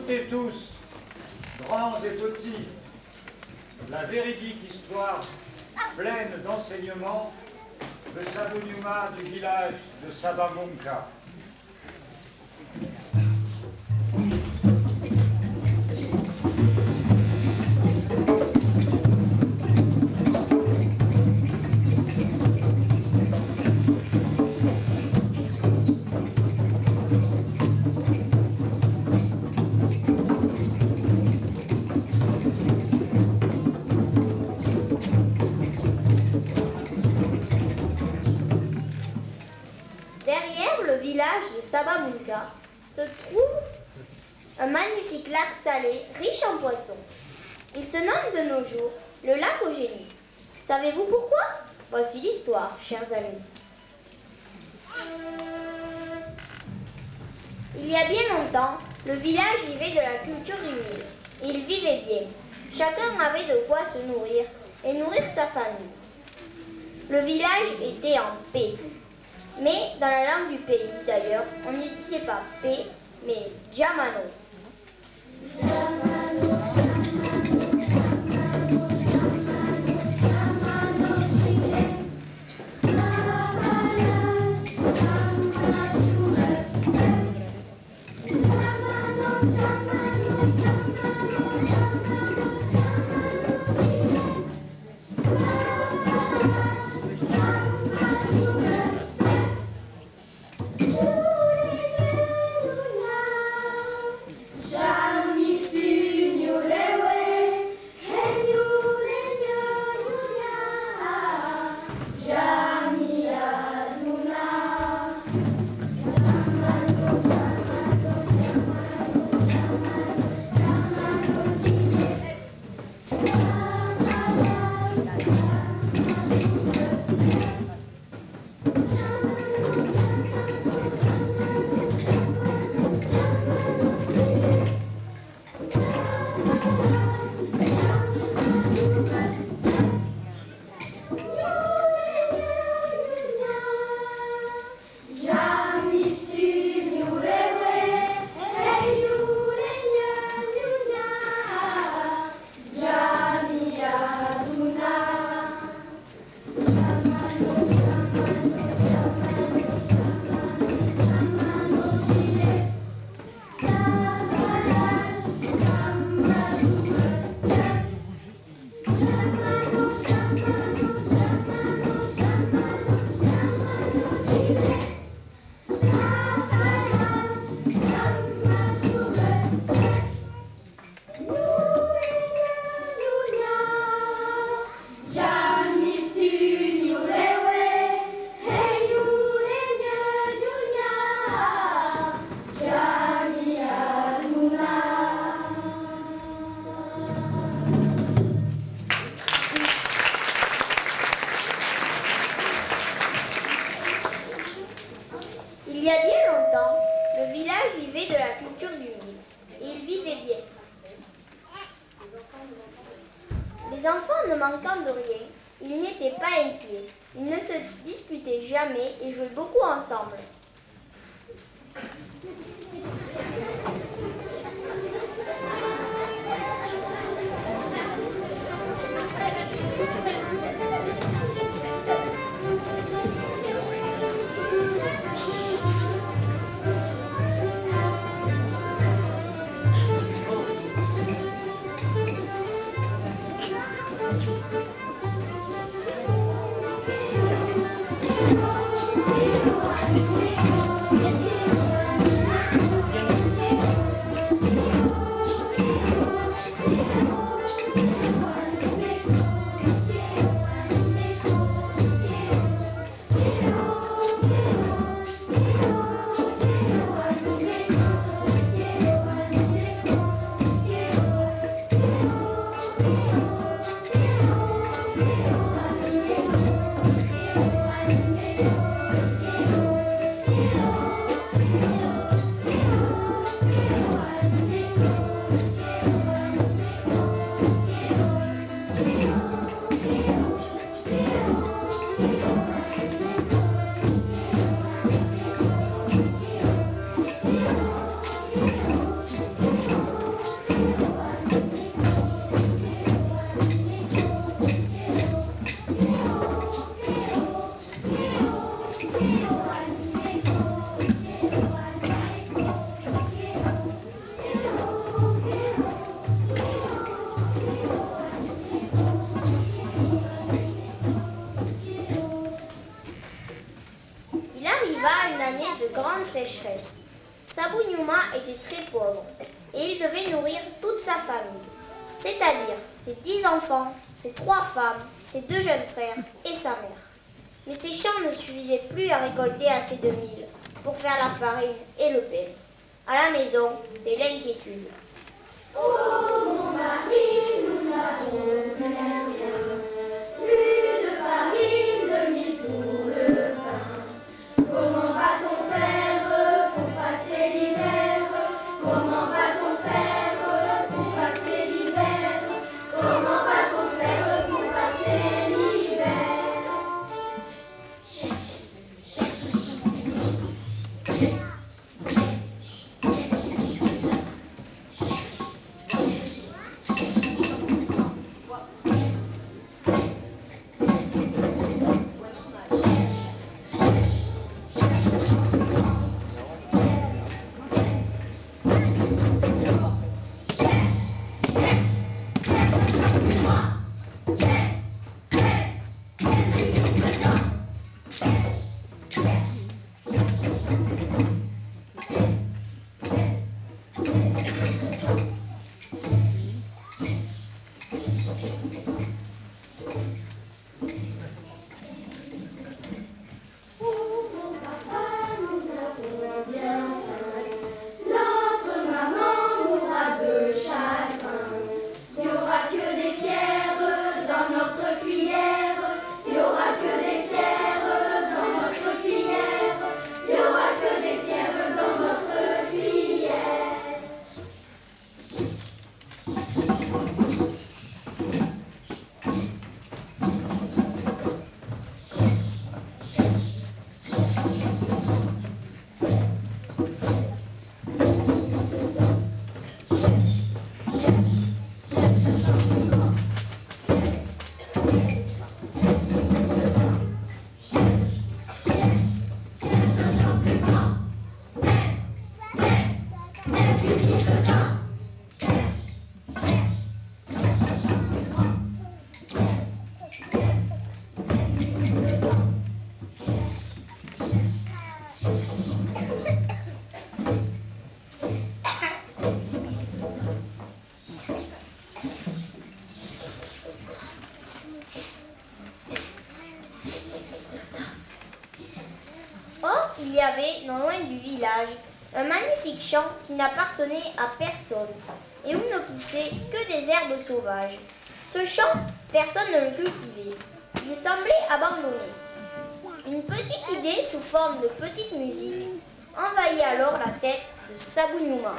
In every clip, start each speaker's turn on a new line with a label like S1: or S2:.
S1: toutes et tous, grands et petits, la véridique histoire pleine d'enseignements de Savonyuma du village de Sabamunka.
S2: Sabamunka se trouve un magnifique lac salé riche en poissons. Il se nomme de nos jours le lac aux génies. Savez-vous pourquoi? Voici l'histoire, chers amis. Il y a bien longtemps, le village vivait de la culture du mil. Il vivait bien. Chacun avait de quoi se nourrir et nourrir sa famille. Le village était en paix. Mais dans la langue du pays, d'ailleurs, on ne disait pas paix, mais Jamano. Il y a bien longtemps, le village vivait de la culture du mil. Et il vivait bien. Les enfants ne manquant de rien, ils n'étaient pas inquiets. Ils ne se disputaient jamais et jouaient beaucoup ensemble.
S3: Thank you.
S2: grande sécheresse. Sabunyuma était très pauvre et il devait nourrir toute sa famille, c'est-à-dire ses 10 enfants, ses 3 femmes, ses 2 jeunes frères et sa mère. Mais ses champs ne suffisaient plus à récolter assez de mil pour faire la farine et le pain. À la maison, c'est l'inquiétude.
S3: Oh mon mari, nous n'avons plus rien, plus de farine, de mil pour le pain. Comment va-t-on faire pour passer l'hiver? Comment va-t-on faire pour passer l'hiver? Comment va-t-on faire pour passer l'hiver?
S2: Il y avait, non loin du village, un magnifique champ qui n'appartenait à personne et où ne poussaient que des herbes sauvages. Ce champ, personne ne le cultivait. Il semblait abandonné. Une petite idée sous forme de petite musique envahit alors la tête de Sabunyuma.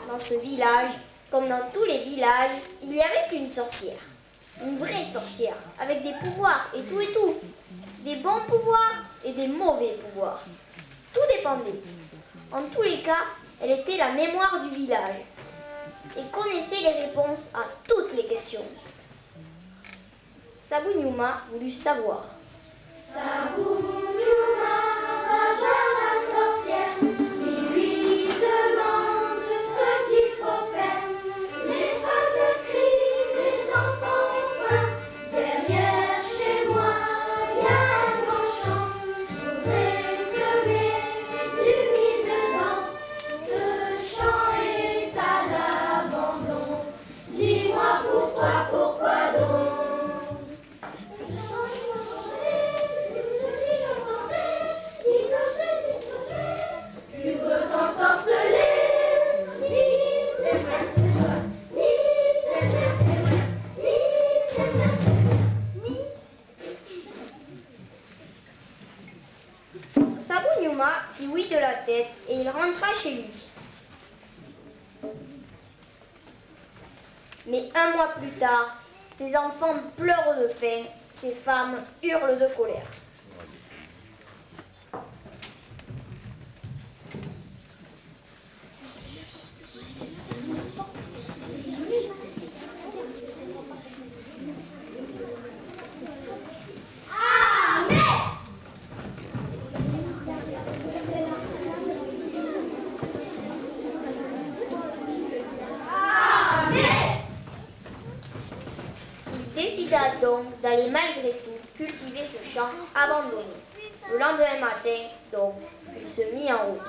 S2: Dans ce village, comme dans tous les villages, il y avait une sorcière. Une vraie sorcière, avec des pouvoirs et tout. Des bons pouvoirs et des mauvais pouvoirs. Tout dépendait. En tous les cas, elle était la mémoire du village et connaissait les réponses à toutes les questions. Sabunyuma voulut savoir.
S3: Sabunyuma va vers la sorcière, lui demande ce qu'il faut faire. Les femmes crient, les enfants ont faim. Derrière chez moi, il y a un grand champ. Je voudrais semer du mil dedans. Ce champ est à l'abandon. Dis-moi pourquoi donc?
S2: Sabunyuma fit oui de la tête et il rentra chez lui. Mais un mois plus tard, ses enfants pleurent de faim, ses femmes hurlent de colère. décida donc d'aller malgré tout cultiver ce champ abandonné. Le lendemain matin, donc, il se mit en route.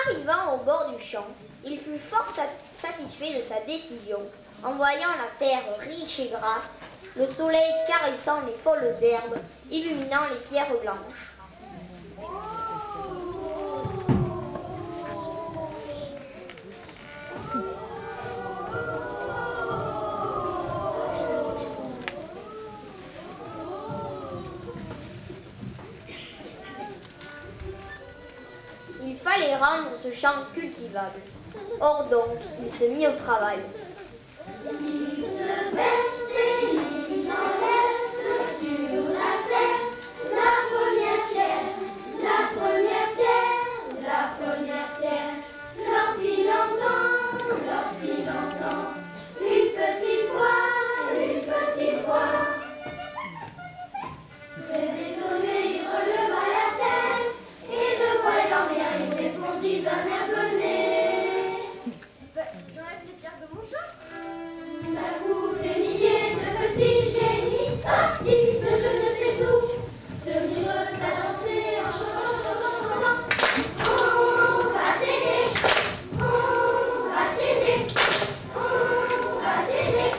S2: Arrivant au bord du champ, il fut fort satisfait de sa décision. En voyant la terre riche et grasse, le soleil caressant les folles herbes, illuminant les pierres blanches. Il fallait rendre ce champ cultivable. Or donc, il se mit au travail.
S3: Il se baisse et il enlève sur la terre la première pierre, la première pierre, la première pierre. Lorsqu'il entend une petite voix, très étonné, il releva la tête et ne voyant rien, il répondit d'un air bené. J'enlève les pierres de mon champ. D'un coup, des milliers de petits génies sortis de je ne sais où se mirent d'agencer en chantant. On va t'aider, on va t'aider, on va t'aider.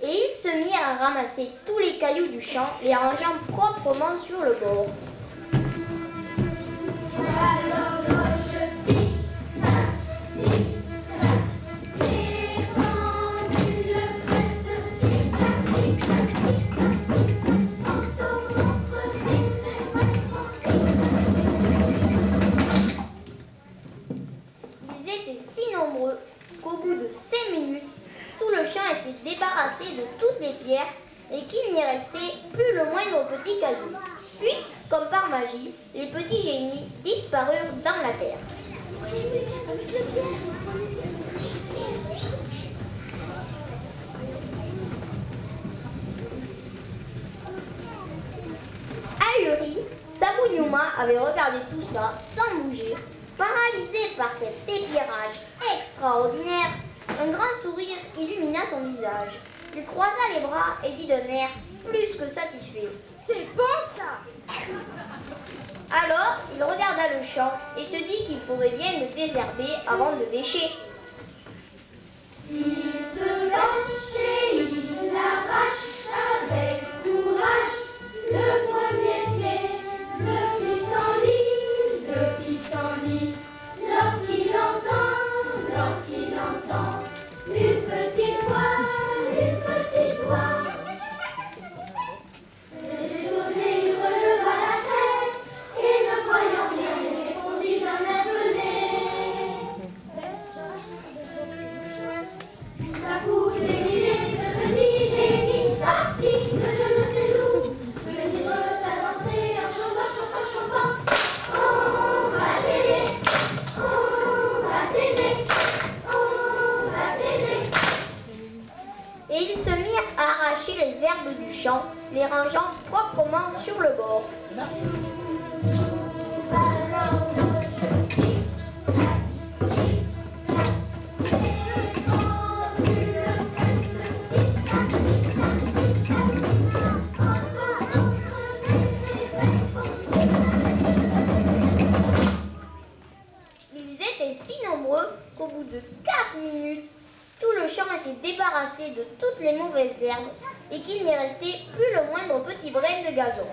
S2: Et ils se mirent à ramasser tous les cailloux du champ, les rangeant proprement sur le bord.
S3: Alors l'horloge tic-tac, tic-tac, et pendule presse tic-tac, tic-tac, tic-tac, entre
S2: Ils étaient si nombreux qu'au bout de 5 minutes, tout le champ était débarrassé de toutes les pierres et qu'il n'y restait plus le moindre petit caillou. Puis, comme par magie, les petits génies disparurent dans la terre. Ahuri, Sabu Numa avait regardé tout ça sans bouger, paralysé par cet éclairage extraordinaire. Un grand sourire illumina son visage. Il croisa les bras et dit d'un air plus que satisfait:
S3: C'est bon ça!
S2: Alors, il regarda le champ et se dit qu'il faudrait bien le désherber avant de bêcher.
S3: Il se penche et il arrache avec courage le premier pied de pissenlit. Lorsqu'il entend une petite voix. Très étonné, il releva la tête et ne voyant rien, il répondit d'un air bené. D'un coup, des milliers de petits génies sortis de je ne sais où se mirent à danser en chantant. On va t'aider, on va t'aider, on va t'aider.
S2: Et ils se mirent à arracher les herbes du champ, les rangeant proprement sur le bord. Ils étaient si nombreux qu'au bout de 4 minutes, tout le champ était débarrassé de toutes les mauvaises herbes et qu'il n'y restait plus le moindre petit brin de gazon.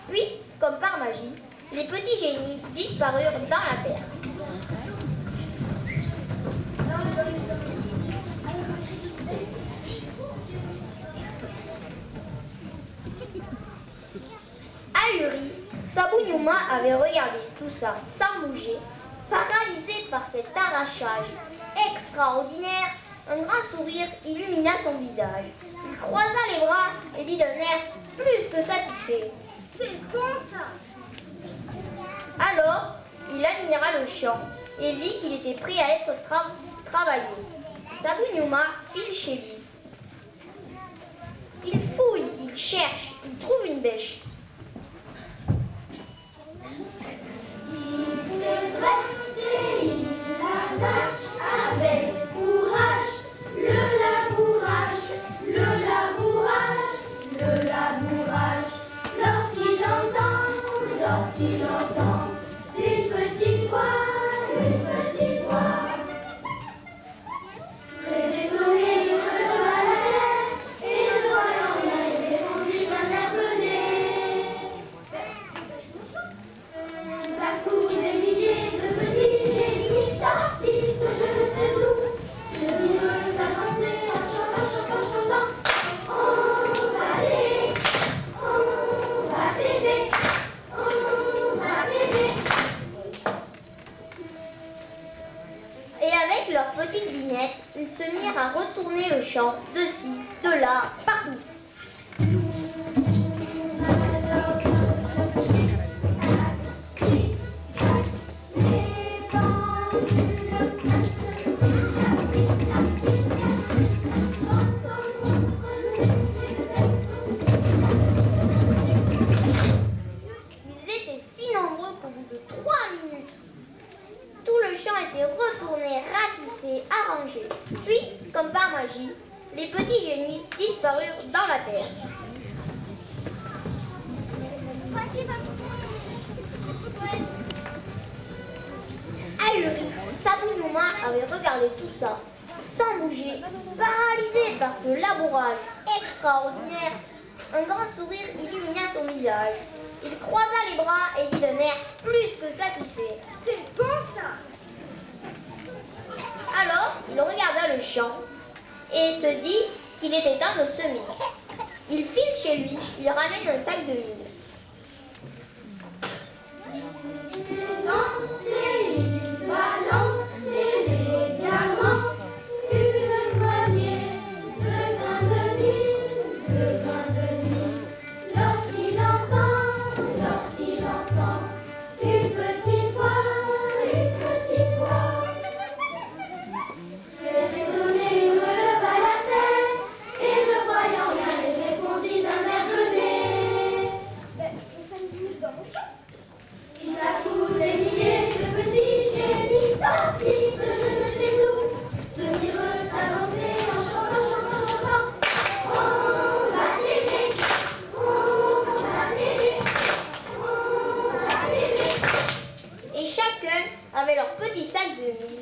S2: Puis, comme par magie, les petits génies disparurent dans la terre. avait regardé tout ça sans bouger, paralysé par cet arrachage extraordinaire. Un grand sourire illumina son visage. Il croisa les bras et dit d'un air plus que satisfait:
S3: C'est bon ça!
S2: Alors, il admira le champ et vit qu'il était prêt à être travaillé. Sabu Numa file chez lui. Il fouille, il cherche, il trouve une bêche.
S3: Il se dresse et il attaque avec courage. Le labourage, le labourage, le labourage. Lorsqu'il entend une petite voix, très étonné, il releva la tête et ne voyant rien, il répondit d'un air mené. Tout à coup, des milliers de petits génies sortis de je ne sais où, se mirent à danser en chantant. On va t'aider, on va t'aider, on va t'aider.
S2: Et avec leurs petites vignettes, ils se mirent à retourner le champ, de ci, de là, partout. Ils étaient si nombreux qu'au bout de 3 minutes, tout le champ était retourné, ratissé, arrangé. Puis, comme par magie, les petits génies disparurent dans la terre. Ahuri, Sabu Numa avait regardé tout ça, sans bouger, paralysé par ce labourage extraordinaire. Un grand sourire illumina son visage. Il croisa les bras et dit d'un air plus que satisfait:
S3: C'est bon ça!
S2: Alors, il regarda le champ et se dit qu'il était temps de semer. Il file chez lui, il ramène un sac de mil.
S3: C'est danser, il balance élégamment une poignée de grains de mil, Lorsqu'il entend une petite voix, très étonné, il releva la tête et ne voyant rien, il répondit d'un air mené. C'est 5 minutes dans mon champ. Tout à coup, des milliers de petits génies sortis de je ne sais où, se mirent à danser en chantant. On va t'aider, on va t'aider, on va t'aider.
S2: Et chacun avait leur petit sac de mil.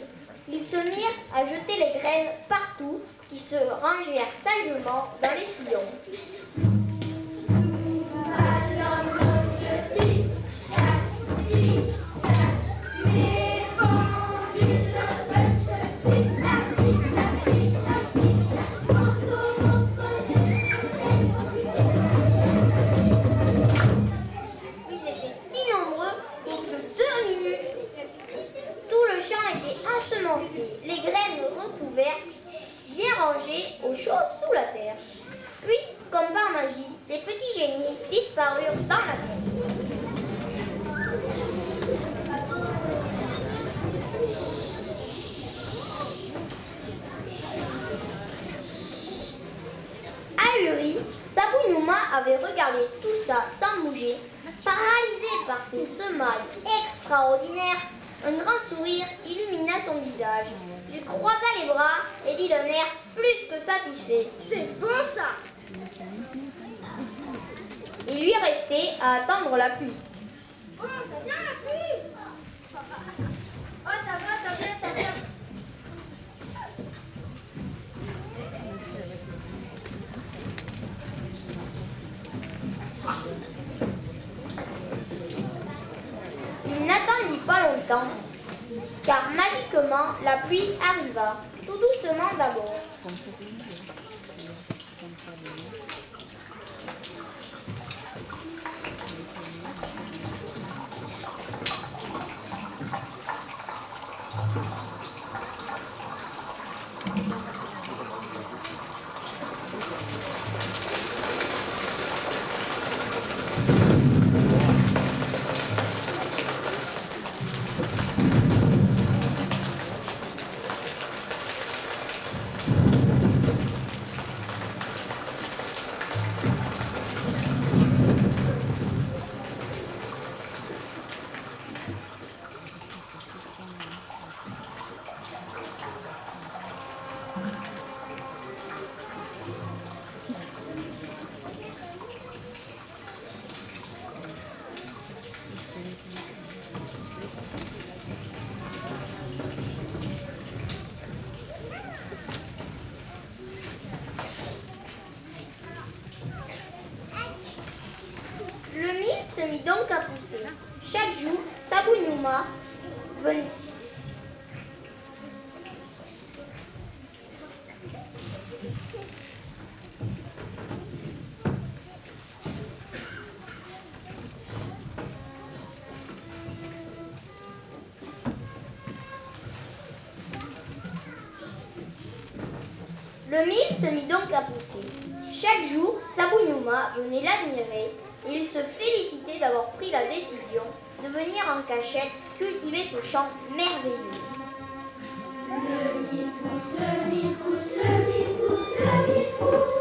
S2: Ils se mirent à jeter les graines partout, qui se rangèrent sagement dans les sillons.
S3: Alors je tic, tac, tic, tac, les pendules restent tic, tac, tic, tac, tic, tac, tic, tac,
S2: Ils étaient si nombreux qu'au bout de 2 minutes, tout le champ était ensemencé, les graines recouvertes, bien rangées au chaud sous la terre. Puis, comme par magie, les petits génies disparurent dans la terre. Ahuri, Sabu Numa avait regardé tout ça sans bouger, paralysé par ces semailles extraordinaires. Un grand sourire illumina son visage. Il croisa les bras et dit d'un air plus que satisfait:
S3: C'est bon ça!
S2: Il lui restait à attendre la pluie.
S3: Oh, ça vient la pluie! Oh, ça vient!
S2: Il n'attendit pas longtemps, car magiquement la pluie arriva, tout doucement d'abord. Se mit donc à pousser. Chaque jour, Sabu Numa venait. Le mil se mit donc à pousser. Chaque jour, Sabu Numa venait l'admirer. Il se félicitait d'avoir pris la décision de venir en cachette cultiver ce champ merveilleux.
S3: Le mil pousse, le mil pousse, le mil pousse, le mil pousse.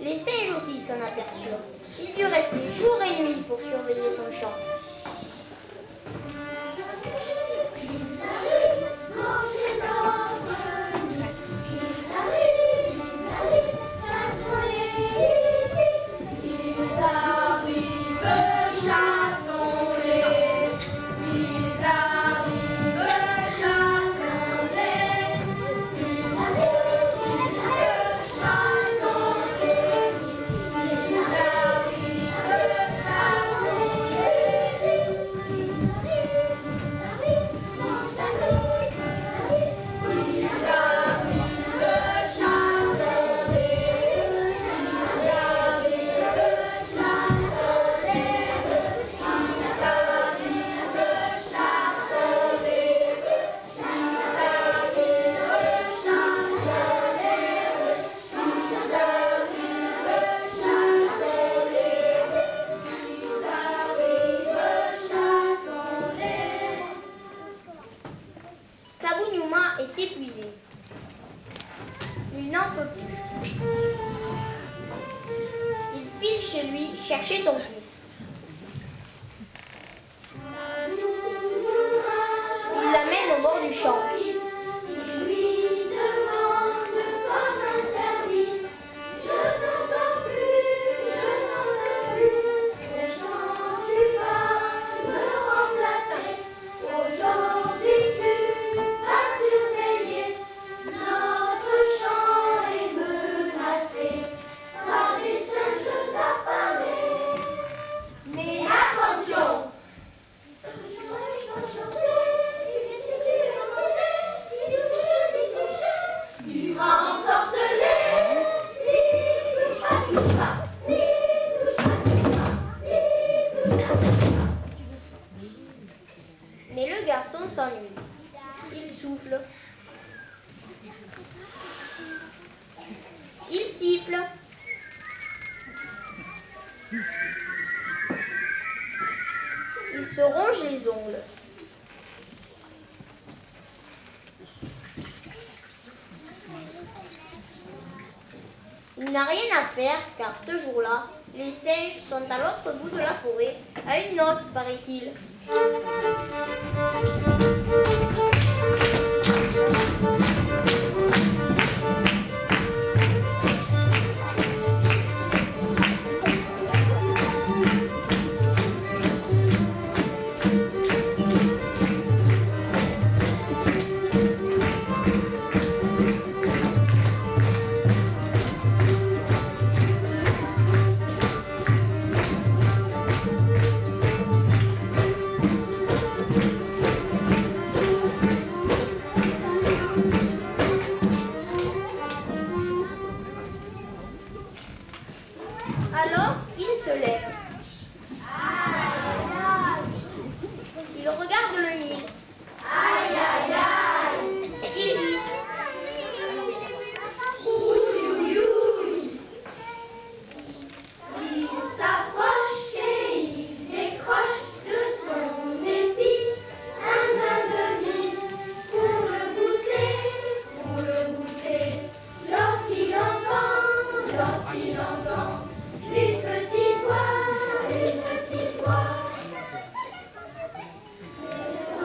S2: Les singes aussi s'en aperçurent. Il dut rester jour et nuit pour surveiller son champ. Chercher son fils. Il l'amène au bord du champ.
S3: Il lui demande comme un service. Je n'entends plus, je n'entends plus. Le chant, tu vas me remplacer. Aujourd'hui, tu vas surveiller. Notre chant est menacé par des singes affamés. Mais attention! Tu seras ensorcelé! N'y touche pas, touche pas! N'y touche pas, touche pas! N'y touche pas, touche pas!
S2: Mais le garçon s'ennuie. Il souffle. Il siffle. Il se ronge les ongles. Il Il n'a rien à faire car ce jour-là, les singes sont à l'autre bout de la forêt, à une noce, paraît-il. Alors, il se lève. Il regarde le mille. Il dit:
S3: Il s'approche et il décroche de son épi un grain de mil pour le goûter. Lorsqu'il entend une petite voix.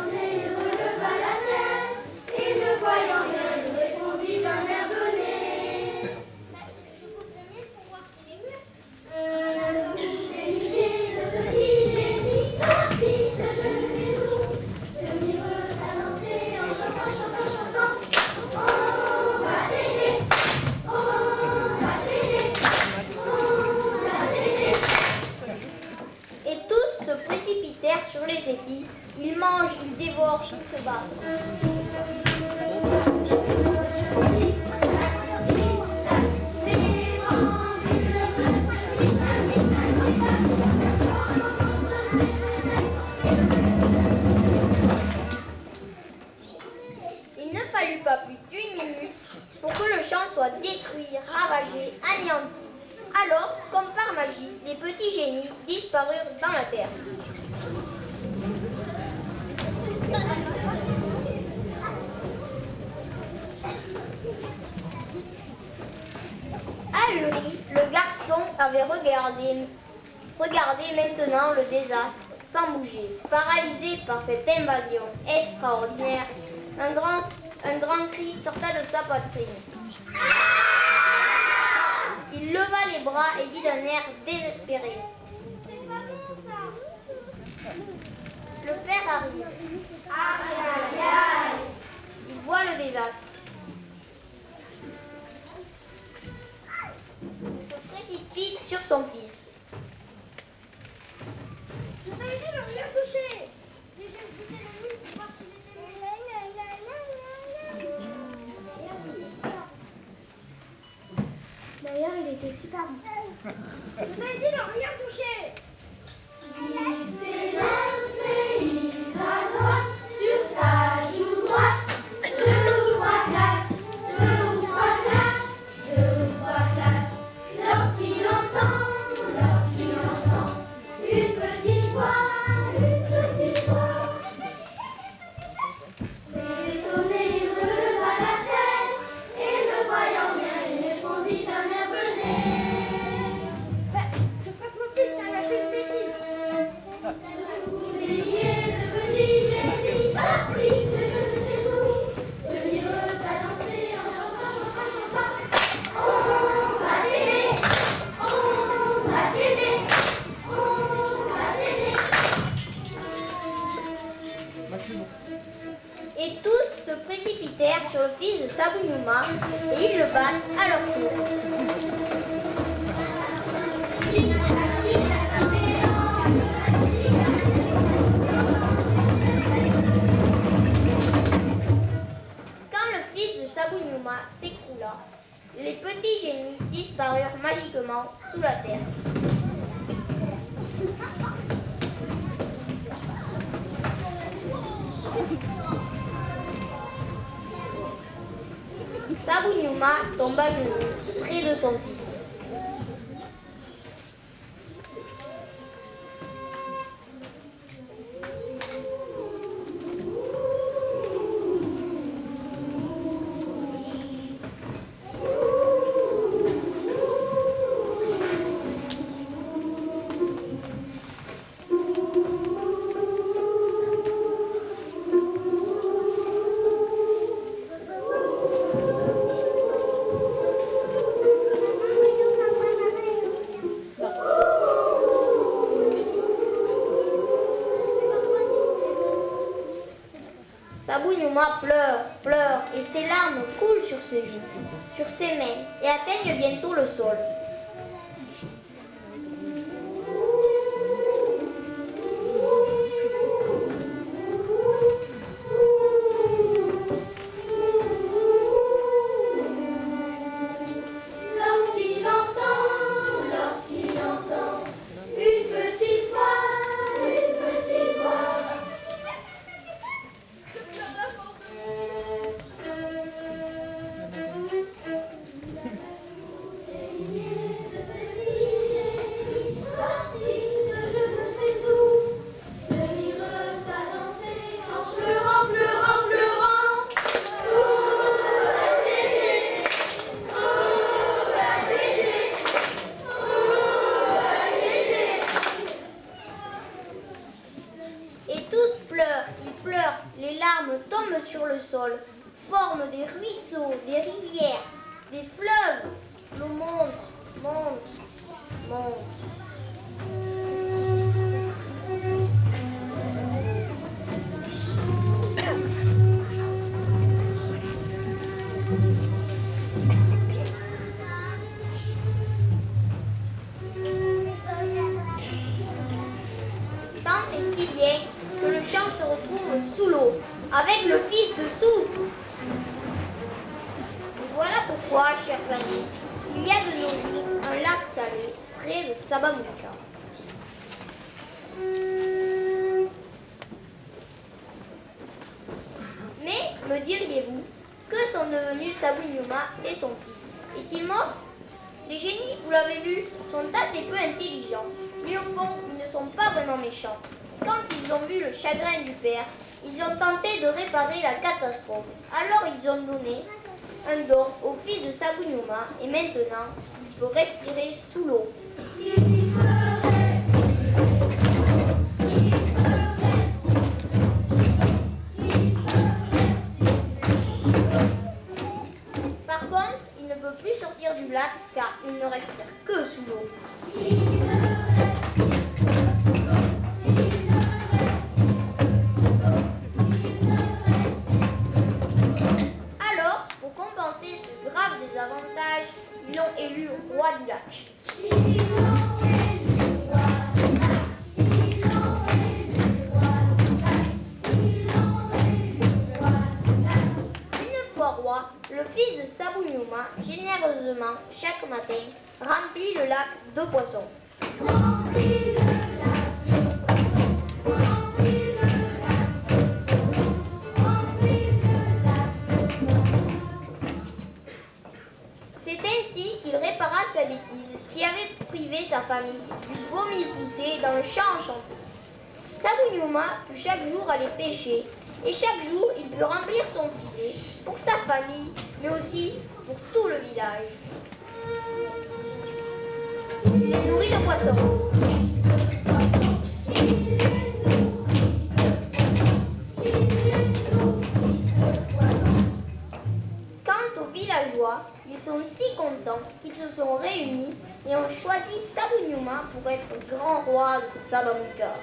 S3: Il releva la tête et ne voyant rien, il répondit d'un air donné. Des milliers de petits génies sortis de je ne sais où se mirent à danser en chantant. On va t'aider, on va t'aider, on va t'aider.
S2: Et tous se précipitèrent sur les épis. Ils mangent, ils dévorent, ils se battent. Il ne fallut pas plus d'une minute pour que le champ soit détruit, ravagé, anéanti. Alors, comme par magie, les petits génies disparurent dans la terre. Ahuri, le garçon, avait regardé maintenant le désastre sans bouger, paralysé par cette invasion extraordinaire. Un grand cri sorta de sa poitrine. Il leva les bras et dit d'un air désespéré:
S3: C'est pas bon ça.
S2: Le père arrive. Il voit le désastre. Il se précipite sur son fils.
S3: Je t'avais dit de rien toucher. Mais j'ai goûté le mille pour voir s'il était
S2: D'ailleurs, il était super bon.
S3: Je t'avais dit de rien toucher. Il s'est lancé, il va droit sur sa joue droite. Deux ou trois claques, deux ou trois claques, deux ou trois claques. Lorsqu'il entend une petite voix. Très étonné, il releva la tête et ne voyant rien, il répondit d'un air bené. Je frappe mon fils car il a fait une bêtise. Des milliers de petits génies sortis de je ne sais où se mirent à danser en chantant. On va t'aider, on va t'aider, on va t'aider.
S2: Et tous se précipitèrent sur le fils de Sabu Numa et ils le battent à leur tour. Quand le fils de Sabu Numa s'écroula, les petits génies disparurent magiquement sous la terre. Sabu Numa tomba à genoux près de son fils. Yuma pleure, pleure, et ses larmes coulent sur ses joues, sur ses mains, et atteignent bientôt le sol. Sur le sol, forment des ruisseaux, des rivières, des fleuves. L'eau monte, monte, monte. Tant et si bien que le champ se retrouve sous l'eau, avec le fils de Sou. Et voilà pourquoi, chers amis, il y a de nos jours un lac salé près de Sabamuka. Mais, me diriez-vous, que sont devenus Sabu Numa et son fils? Est-il mort? Les génies, vous l'avez vu, sont assez peu intelligents, mais au fond, ils ne sont pas vraiment méchants. Quand ils ont vu le chagrin du père, ils ont tenté de réparer la catastrophe. Alors ils ont donné un don au fils de Sabu Numa et maintenant il peut respirer sous l'eau. Par contre, il ne peut plus sortir du lac car il ne respire que sous l'eau. Avantages, ils l'ont élu roi du lac. Une fois roi, le fils de Sabu Numa, généreusement, chaque matin, remplit le lac de poissons. Sa bêtise qui avait privé sa famille du beau mille poussé dans le champ enchanté. Sabu Numa peut chaque jour aller pêcher et chaque jour il peut remplir son filet pour sa famille mais aussi pour tout le village. Il est nourri de poissons. Quant aux villageois, ils sont si contents qu'ils se sont réunis et ont choisi Sabu Numa pour être grand roi de Sabamuka.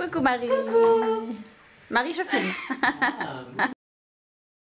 S4: Coucou Marie. Marie, je filme.